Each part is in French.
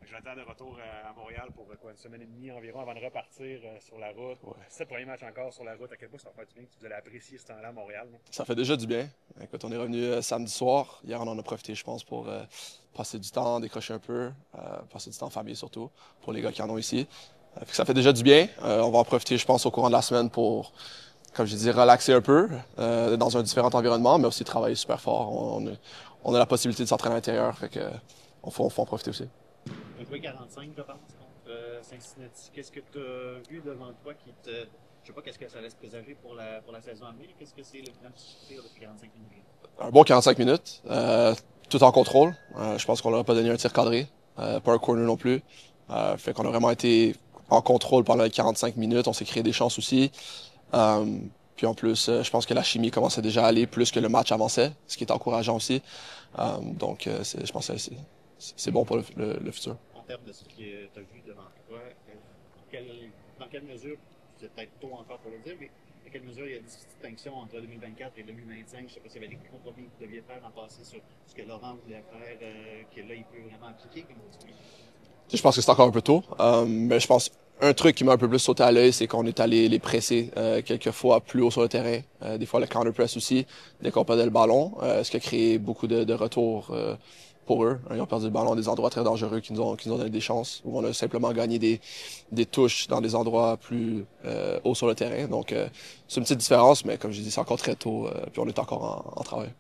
Jonathan de retour à Montréal pour quoi, une semaine et demie environ avant de repartir sur la route. Ouais. C'est le premier match encore sur la route. À quel point ça va faire du bien que vous allez apprécier ce temps-là à Montréal? Non? Ça fait déjà du bien. Écoute, on est revenu samedi soir. Hier, on en a profité, je pense, pour passer du temps, décrocher un peu, passer du temps en famille surtout, pour les gars qui en ont ici. Fait que ça fait déjà du bien. On va en profiter, je pense, au courant de la semaine pour, comme je dis, relaxer un peu dans un différent environnement, mais aussi travailler super fort. On a la possibilité de s'entraîner à l'intérieur, fait que faut en profiter aussi. Un joué 45, je pense, contre Cincinnati. Qu'est-ce que tu as vu devant toi qui te. Je sais pas qu'est-ce que ça laisse présager pour la saison à venir. Qu'est-ce que c'est le plan de succès depuis 45 minutes? Un bon 45 minutes, tout en contrôle. Je pense qu'on leur a pas donné un tir cadré, pas un corner non plus. Fait qu'on a vraiment été en contrôle pendant les 45 minutes. On s'est créé des chances aussi. Euh, Puis en plus, je pense que la chimie commençait déjà à aller plus que le match avançait, ce qui est encourageant aussi. Donc, je pense que c'est bon pour le futur. En termes de ce que tu as vu devant toi, dans quelle mesure, c'est peut-être tôt encore pour le dire, mais dans quelle mesure il y a des distinctions entre 2024 et 2025? Je ne sais pas s'il y avait des compromis que vous deviez faire en passé sur ce que Laurent voulait faire, que là, il peut vraiment appliquer. Comme tu dis. Je pense que c'est encore un peu tôt, mais je pense un truc qui m'a un peu plus sauté à l'œil, c'est qu'on est allé les presser quelques fois plus haut sur le terrain, des fois le counter press aussi, dès qu'on perdait le ballon, ce qui a créé beaucoup de retours pour eux. Ils ont perdu le ballon à des endroits très dangereux qui nous ont donné des chances, où on a simplement gagné des touches dans des endroits plus hauts sur le terrain. Donc c'est une petite différence, mais comme je dis, c'est encore très tôt, puis on est encore en travail.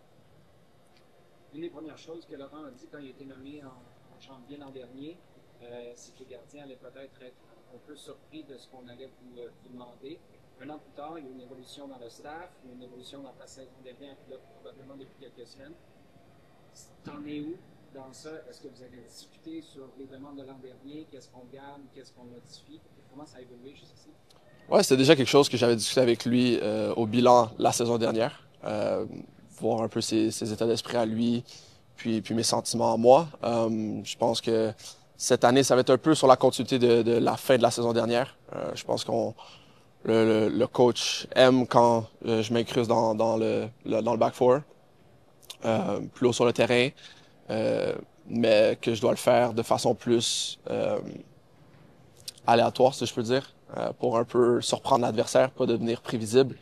Une des premières choses que Laurent a dit quand il a été nommé en janvier l'an dernier, c'est que les gardiens allaient peut-être être un peu surpris de ce qu'on allait vous demander. Un an plus tard, il y a eu une évolution dans le staff, il y a eu une évolution dans ta saison dernière, puis là, probablement depuis quelques semaines. T'en es où dans ça? Est-ce que vous avez discuté sur les demandes de l'an dernier? Qu'est-ce qu'on garde? Qu'est-ce qu'on modifie? Comment ça a évolué jusqu'ici? Ouais, c'était déjà quelque chose que j'avais discuté avec lui au bilan la saison dernière. Voir un peu ses états d'esprit à lui, puis mes sentiments à moi. Je pense que cette année, ça va être un peu sur la continuité de la fin de la saison dernière. Je pense qu'on le coach aime quand je m'incruste dans le back four, plus haut sur le terrain, mais que je dois le faire de façon plus aléatoire, si je peux dire, pour un peu surprendre l'adversaire, pas devenir prévisible.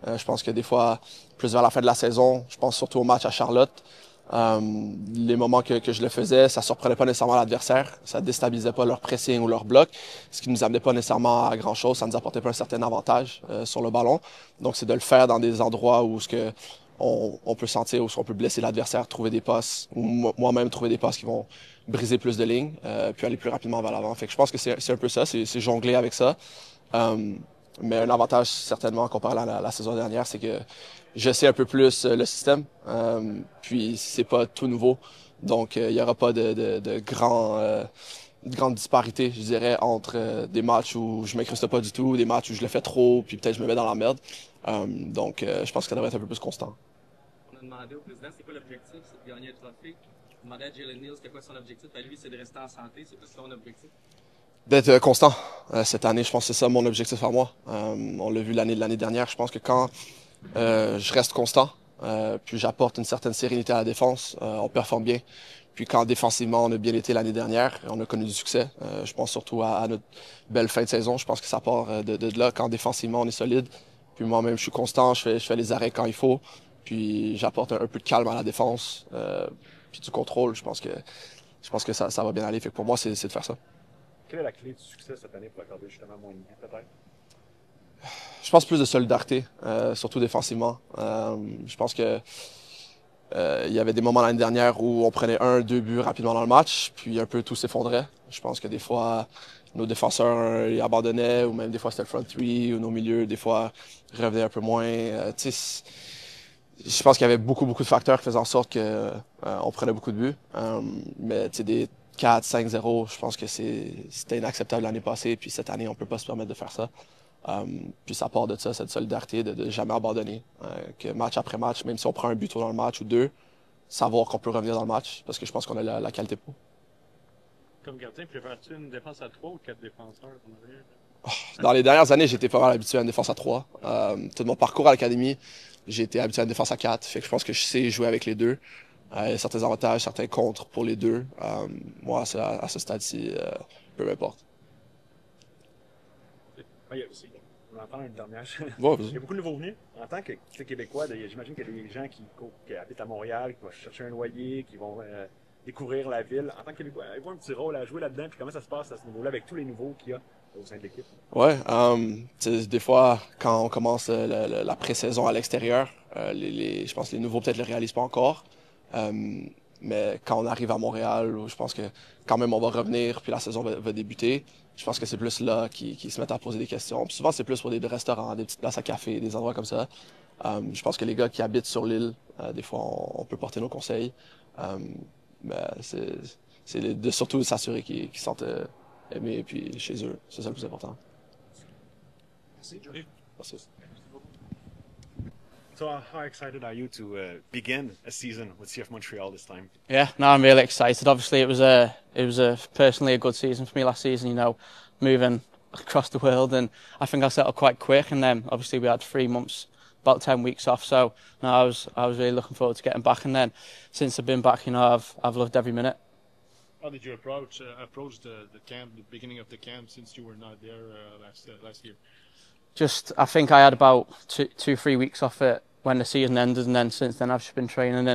Je pense que des fois, plus vers la fin de la saison, je pense surtout au match à Charlotte, les moments que je le faisais, ça surprenait pas nécessairement l'adversaire, ça déstabilisait pas leur pressing ou leur bloc, ce qui nous amenait pas nécessairement à grand chose, ça nous apportait pas un certain avantage sur le ballon. Donc c'est de le faire dans des endroits où ce que on peut sentir, où on peut blesser l'adversaire, trouver des passes, ou moi-même trouver des passes qui vont briser plus de lignes, puis aller plus rapidement vers l'avant. Fait que je pense que c'est un peu ça, c'est jongler avec ça. Euh, mais un avantage certainement comparé à la saison dernière, c'est que je sais un peu plus le système, puis c'est pas tout nouveau. Donc il y aura pas de grande disparité, je dirais, entre des matchs où je m'incruste pas du tout, des matchs où je le fais trop, puis peut-être je me mets dans la merde. Donc je pense que ça devrait être un peu plus constant. On a demandé au président c'est quoi l'objectif, c'est de gagner le trophée. On a demandé à Jalen Neal c'était quoi son objectif. À lui, c'est de rester en santé. C'est quoi son objectif? D'être constant. Cette année, je pense que c'est ça mon objectif à moi. On l'a vu l'année dernière. Je pense que quand je reste constant, puis j'apporte une certaine sérénité à la défense, on performe bien. Puis quand défensivement, on a bien été l'année dernière, on a connu du succès. Je pense surtout à notre belle fin de saison. Je pense que ça part de là. Quand défensivement, on est solide. Puis moi-même, je suis constant. Je fais les arrêts quand il faut. Puis j'apporte un peu de calme à la défense. Puis du contrôle. Je pense que ça va bien aller. Fait que pour moi, c'est de faire ça. Quelle est la clé du succès cette année pour accorder justement moins de liens, peut-être? Je pense plus de solidarité, surtout défensivement. Je pense que il y avait des moments l'année dernière où on prenait un, deux buts rapidement dans le match, puis un peu tout s'effondrait. Je pense que des fois, nos défenseurs ils abandonnaient, ou même des fois c'était le front three, ou nos milieux, des fois, revenaient un peu moins. Je pense qu'il y avait beaucoup de facteurs qui faisaient en sorte que on prenait beaucoup de buts. Mais des 4-5-0, je pense que c'était inacceptable l'année passée, puis cette année, on peut pas se permettre de faire ça. Puis ça part de ça, cette solidarité, de jamais abandonner. Que match après match, même si on prend un but dans le match ou deux, savoir qu'on peut revenir dans le match, parce que je pense qu'on a la qualité pour. Comme gardien, préfères-tu une défense à 3 ou 4 défenseurs? Dans les dernières années, j'étais pas mal habitué à une défense à 3. Tout mon parcours à l'académie, j'ai été habitué à une défense à 4. Fait que je pense que je sais jouer avec les deux. Il y a certains avantages, certains contres pour les deux. Moi, à ce stade-ci, peu importe. Oui, aussi. On va en prendre une dernière. Ouais, Il y a beaucoup de nouveaux venus. En tant que Québécois, j'imagine qu'il y a des gens qui habitent à Montréal, qui vont chercher un loyer, qui vont découvrir la ville. En tant que Québécois, avez-vous un petit rôle à jouer là-dedans? Puis comment ça se passe à ce niveau-là avec tous les nouveaux qu'il y a au sein de l'équipe? Ouais, des fois, quand on commence la pré-saison à l'extérieur, je pense que les nouveaux peut-être le réalisent pas encore. Mais quand on arrive à Montréal, je pense que quand même on va revenir, puis la saison va débuter. Je pense que c'est plus là qu'ils se mettent à poser des questions. Puis souvent, c'est plus pour des restaurants, des petites places à café, des endroits comme ça. Je pense que les gars qui habitent sur l'île, des fois, on peut porter nos conseils. Mais c'est surtout s'assurer qu'ils se sentent aimés puis chez eux. C'est ça le plus important. Merci, Joey. Merci. So, how excited are you to begin a season with CF Montreal this time? Yeah, no, I'm really excited. Obviously, it was personally a good season for me last season. You know, moving across the world, and I think I settled quite quick. And then obviously we had 3 months, about 10 weeks off. So no, I was really looking forward to getting back. And then since I've been back, you know, I've loved every minute. How did you approach the camp, the beginning of the camp, since you were not there last year? I think I had about 2-3 weeks off it when the season ended, and then since then I've just been training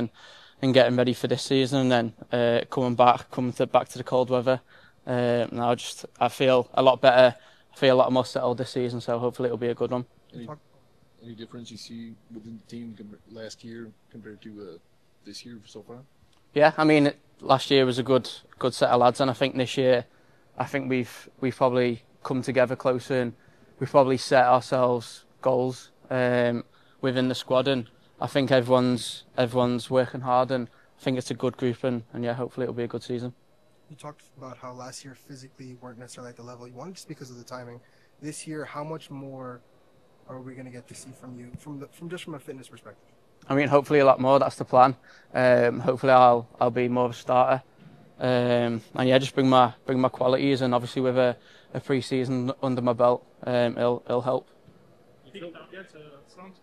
and getting ready for this season, and then coming back to the cold weather. Now I feel a lot better. I feel a lot more settled this season, so hopefully it'll be a good one. Any difference you see within the team last year compared to this year so far? Yeah, I mean last year was a good set of lads, and I think this year, I think we've probably come together closer, and we've probably set ourselves goals within the squad, and I think everyone's working hard, and I think it's a good group, and yeah, hopefully it'll be a good season. You talked about how last year physically you weren't necessarily at the level you wanted just because of the timing. This year, how much more are we going to get to see from you from a fitness perspective? I mean, hopefully a lot more. That's the plan. Hopefully I'll be more of a starter, and yeah, just bring my qualities, and obviously with a pre-season under my belt, it'll help.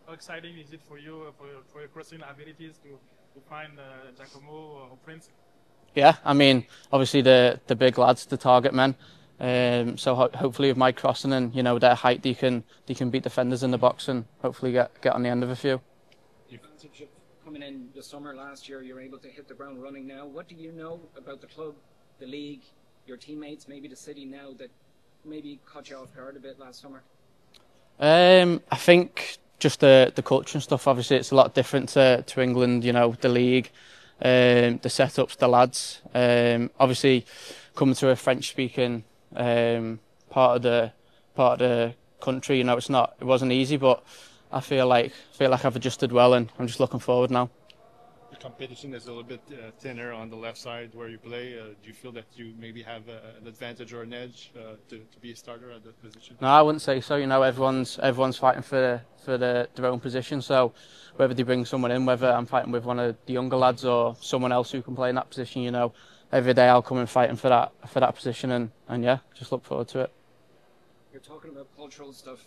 How exciting is it for you for your crossing abilities to find Giacomo or Prince? Yeah, I mean, obviously the big lads, the target men. So hopefully with my crossing and their height, they can beat defenders in the box and hopefully get on the end of a few. Coming in the summer last year, you're able to hit the ground running now. What do you know about the club, the league, your teammates, maybe the city now that maybe caught you off guard a bit last summer? I think just the culture and stuff. Obviously, it's a lot different to England. The league, the setups, the lads. Obviously, coming to a French-speaking part of the country, it wasn't easy, but I feel like I've adjusted well, and I'm just looking forward now. The competition is a little bit thinner on the left side where you play. Do you feel that you maybe have an advantage or an edge to be a starter at that position? No, I wouldn't say so. Everyone's fighting for their own position. So whether they bring someone in, whether I'm fighting with one of the younger lads or someone else who can play in that position, every day I'll come in fighting for that position, and yeah, just look forward to it. You're talking about cultural stuff.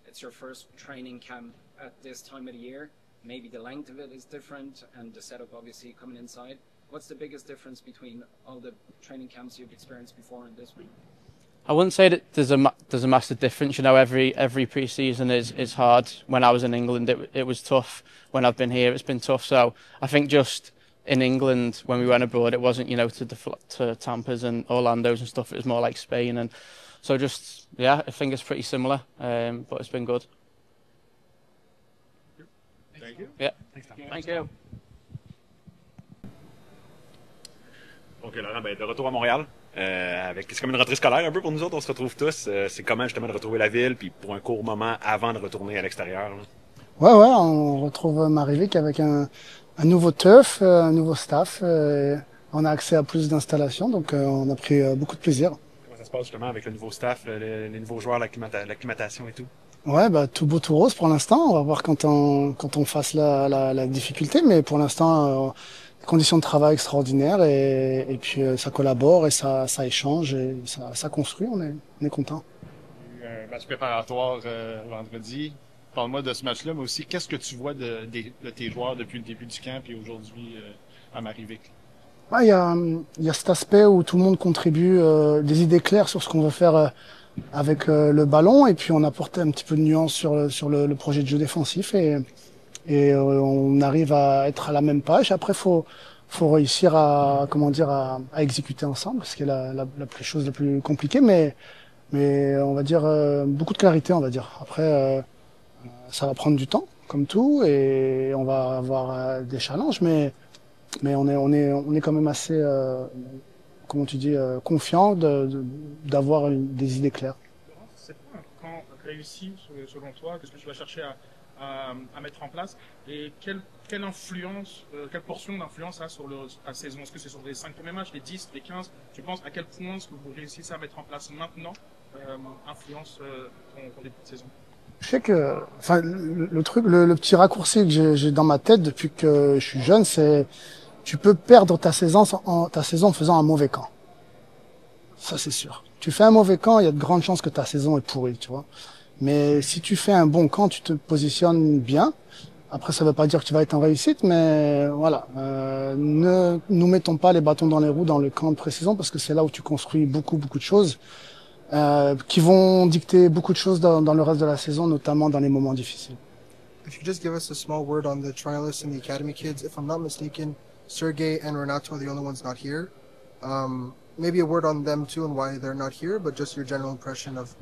It's your first training camp at this time of the year. Maybe the length of it is different, and the setup obviously coming inside. What's the biggest difference between all the training camps you've experienced before and this one? I wouldn't say that there's a massive difference. Every pre-season is hard. When I was in England, it was tough. When I've been here, it's been tough. So I think just in England, when we went abroad, it wasn't to Tampa's and Orlando's and stuff. It was more like Spain, and so just I think it's pretty similar. But it's been good. Thank you. Yeah. Thank you. Ok, Laurent, de retour à Montréal, c'est comme une rentrée scolaire un peu pour nous autres, on se retrouve tous. C'est comment justement de retrouver la ville, puis pour un court moment avant de retourner à l'extérieur. Ouais, on retrouve Marivic avec un nouveau turf, un nouveau staff. On a accès à plus d'installations, donc on a pris beaucoup de plaisir. Comment ça se passe justement avec le nouveau staff, les nouveaux joueurs, l'acclimatation et tout? Ouais, tout beau tout rose pour l'instant. On va voir quand on fasse la difficulté, mais pour l'instant, conditions de travail extraordinaires et puis ça collabore et ça échange et ça construit. On est content. Un match préparatoire vendredi. Parle-moi de ce match-là, mais aussi, qu'est-ce que tu vois de tes joueurs depuis le début du camp et aujourd'hui à Marivic? Ouais, il y a cet aspect où tout le monde contribue des idées claires sur ce qu'on veut faire avec le ballon, et puis on apporte un petit peu de nuance sur le projet de jeu défensif, et on arrive à être à la même page. Après, faut réussir à exécuter ensemble, ce qui est la chose la plus compliquée, mais on va dire beaucoup de clarité, on va dire. Après, ça va prendre du temps, comme tout, et on va avoir des challenges, mais on est quand même assez, confiant d'avoir des idées claires. C'est quoi un camp réussi selon toi? Qu'est-ce que tu vas chercher à mettre en place? Et quelle influence, quelle portion d'influence ça a sur la saison? Est-ce que c'est sur les 5 premiers matchs, les 10, les 15? Tu penses à quel point ce que vous réussissez à mettre en place maintenant influence ton début de saison? Je sais que, enfin, le petit raccourci que j'ai dans ma tête depuis que je suis jeune, c'est tu peux perdre ta saison en faisant un mauvais camp. Ça, c'est sûr. Tu fais un mauvais camp, il y a de grandes chances que ta saison est pourrie, tu vois. Mais si tu fais un bon camp, tu te positionnes bien. Après, ça veut pas dire que tu vas être en réussite, mais voilà. Ne nous mettons pas les bâtons dans les roues dans le camp de pré-saison, parce que c'est là où tu construis beaucoup de choses qui vont dicter beaucoup de choses dans le reste de la saison, notamment dans les moments difficiles. If you could just give us a small word on the trialists and the academy kids. If I'm not mistaken, Sergey and Renato are the only ones not here. Maybe a word on them too and why they're not here, but just your general impression of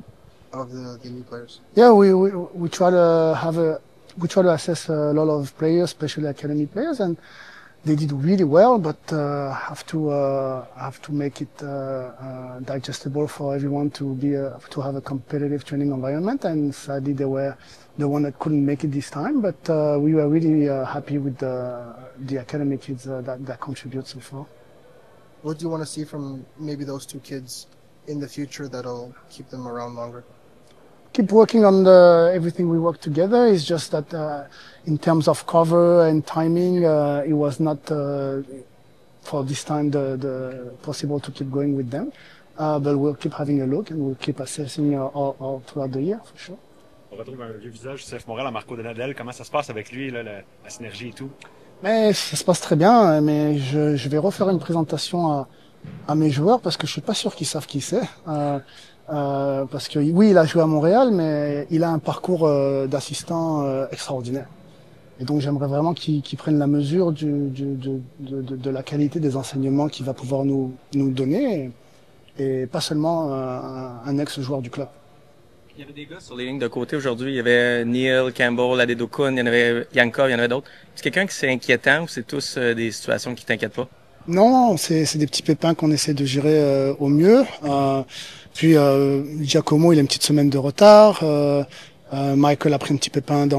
the new players. Yeah, we try to assess a lot of players, especially academy players, and they did really well, but have to make it digestible for everyone to have a competitive training environment. And sadly, they were the one that couldn't make it this time. But we were really happy with the academy kids that contribute so far. What do you want to see from maybe those two kids in the future that'll keep them around longer? Keep working on everything we work together. It's just that in terms of cover and timing, it was not for this time the possible to keep going with them. But we'll keep having a look and we'll keep assessing all throughout the year for sure. On retrouve un vieux visage, Steph Morel, en Marco Donadel. Comment ça se passe avec lui, là, la synergie et tout? Mais ça se passe très bien, mais je vais refaire une présentation à mes joueurs parce que je suis pas sûr qu'ils savent qui c'est. Parce que oui, il a joué à Montréal, mais il a un parcours d'assistant extraordinaire. Et donc j'aimerais vraiment qu'il prenne la mesure de la qualité des enseignements qu'il va pouvoir nous donner, et pas seulement un ex-joueur du club. Il y avait des gars sur les lignes de côté aujourd'hui. Il y avait Neil, Campbell, Adedokun, il y en avait Yankov, il y en avait d'autres. C'est quelqu'un qui c'est inquiétant ou c'est tous des situations qui t'inquiètent pas? Non, c'est des petits pépins qu'on essaie de gérer au mieux. Puis Giacomo, il a une petite semaine de retard. Michael a pris un petit pépin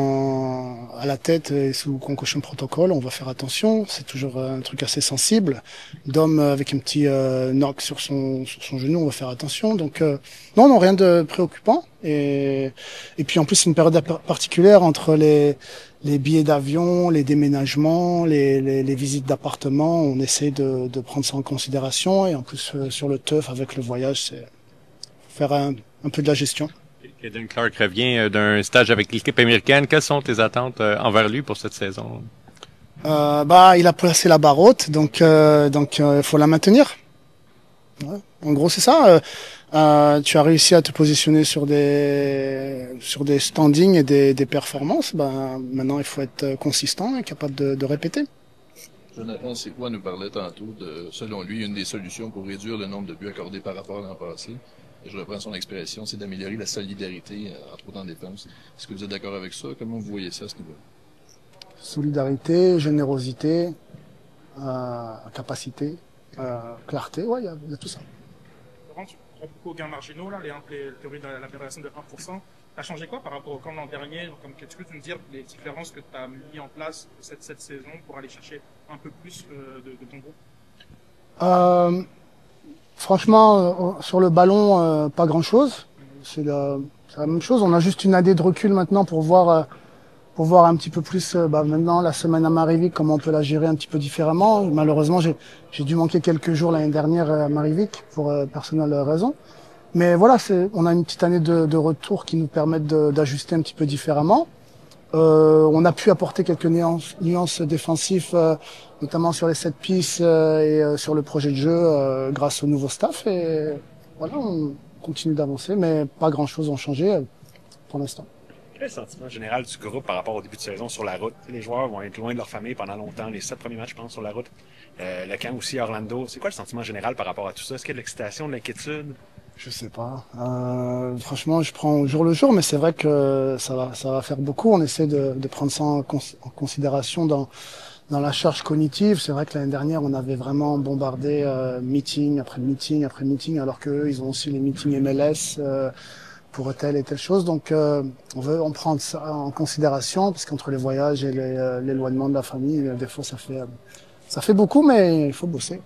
à la tête et sous concussion protocole. On va faire attention. C'est toujours un truc assez sensible. Dom avec un petit knock sur son genou. On va faire attention. Donc non, rien de préoccupant. Et puis en plus, c'est une période particulière entre les billets d'avion, les déménagements, les visites d'appartements. On essaie de prendre ça en considération. Et en plus, sur le teuf avec le voyage, c'est faire un peu de la gestion. Caden Clark revient d'un stage avec l'équipe américaine. Quelles sont tes attentes envers lui pour cette saison? Il a placé la barre haute, donc faut la maintenir. Ouais. En gros, c'est ça. Tu as réussi à te positionner sur des standings et des performances. Maintenant, il faut être consistant et capable de répéter. Jonathan Séquois nous parlait tantôt de, selon lui, une des solutions pour réduire le nombre de buts accordés par rapport à l'an passé. Et je reprends son expression, c'est d'améliorer la solidarité, entre autres en défense. Est-ce que vous êtes d'accord avec ça? Comment vous voyez ça à ce niveau-là? Solidarité, générosité, capacité, clarté, ouais, il y a tout ça. Laurent, tu prends beaucoup aux gains marginaux, là, les théories de l'aberration de 1%. T'as changé quoi par rapport au camp l'an dernier? Qu'est-ce que tu nous dire les différences que tu as mis en place cette saison pour aller chercher un peu plus de ton groupe? Franchement, sur le ballon, pas grand-chose. C'est la même chose. On a juste une année de recul maintenant pour voir un petit peu plus maintenant la semaine à Marivic, comment on peut la gérer un petit peu différemment. Malheureusement, j'ai dû manquer quelques jours l'année dernière à Marivic pour personnelles raisons. Mais voilà, on a une petite année de retour qui nous permettent d'ajuster un petit peu différemment. On a pu apporter quelques nuances défensives, notamment sur les set piece et sur le projet de jeu grâce au nouveau staff. Et voilà, on continue d'avancer, mais pas grand-chose n'a changé pour l'instant. Quel est le sentiment général du groupe par rapport au début de saison sur la route? Les joueurs vont être loin de leur famille pendant longtemps, les 7 premiers matchs, je pense, sur la route. Le camp aussi à Orlando. C'est quoi le sentiment général par rapport à tout ça? Est-ce qu'il y a de l'excitation, de l'inquiétude? Je sais pas. Franchement, je prends au jour le jour, mais c'est vrai que ça va faire beaucoup. On essaie de prendre ça en considération dans la charge cognitive. C'est vrai que l'année dernière, on avait vraiment bombardé meeting après meeting après meeting, alors qu'eux, ils ont aussi les meetings MLS pour telle et telle chose. Donc, on prend ça en considération, parce qu'entre les voyages et l'éloignement de la famille, des fois, ça fait beaucoup, mais il faut bosser.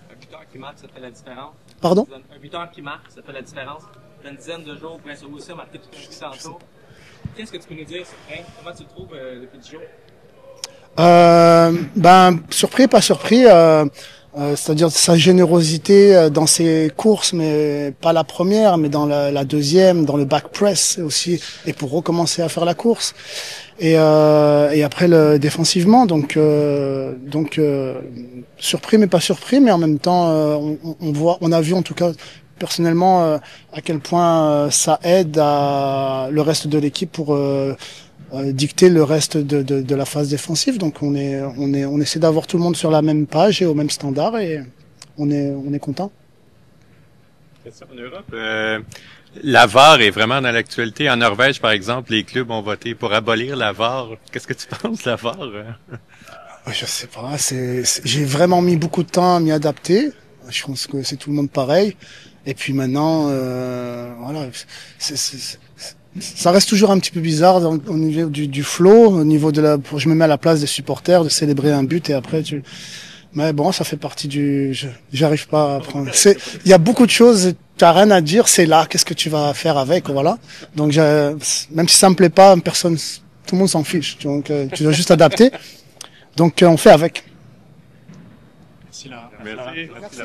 Un buteur qui marque, ça fait la différence. Pardon? Un buteur qui marque, ça fait la différence. Une dizaine de jours, Prince aussi a marqué tout un succès en tour. Qu'est-ce que tu peux nous dire sur Prince? Comment tu le trouves depuis 10 jours? Surpris, pas surpris. C'est-à-dire sa générosité dans ses courses, mais pas la première, mais dans la deuxième, dans le back press aussi, et pour recommencer à faire la course. Et après défensivement, donc surpris mais pas surpris, mais en même temps on a vu en tout cas personnellement à quel point ça aide à le reste de l'équipe pour dicter le reste de la phase défensive. Donc on essaie d'avoir tout le monde sur la même page et au même standard, et on est content. En Europe, la VAR est vraiment dans l'actualité. En Norvège, par exemple, les clubs ont voté pour abolir la VAR. Qu'est-ce que tu penses de la VAR? Je sais pas. J'ai vraiment mis beaucoup de temps à m'y adapter. Je pense que c'est tout le monde pareil. Et puis maintenant, voilà, ça reste toujours un petit peu bizarre au niveau du flow, au niveau je me mets à la place des supporters de célébrer un but et après mais bon, ça fait partie j'arrive pas à prendre. Il y a beaucoup de choses, t'as rien à dire, c'est là, qu'est-ce que tu vas faire avec, voilà. Donc, même si ça me plaît pas, tout le monde s'en fiche. Donc, tu dois juste adapter. Donc, on fait avec. Merci là. Merci. Merci.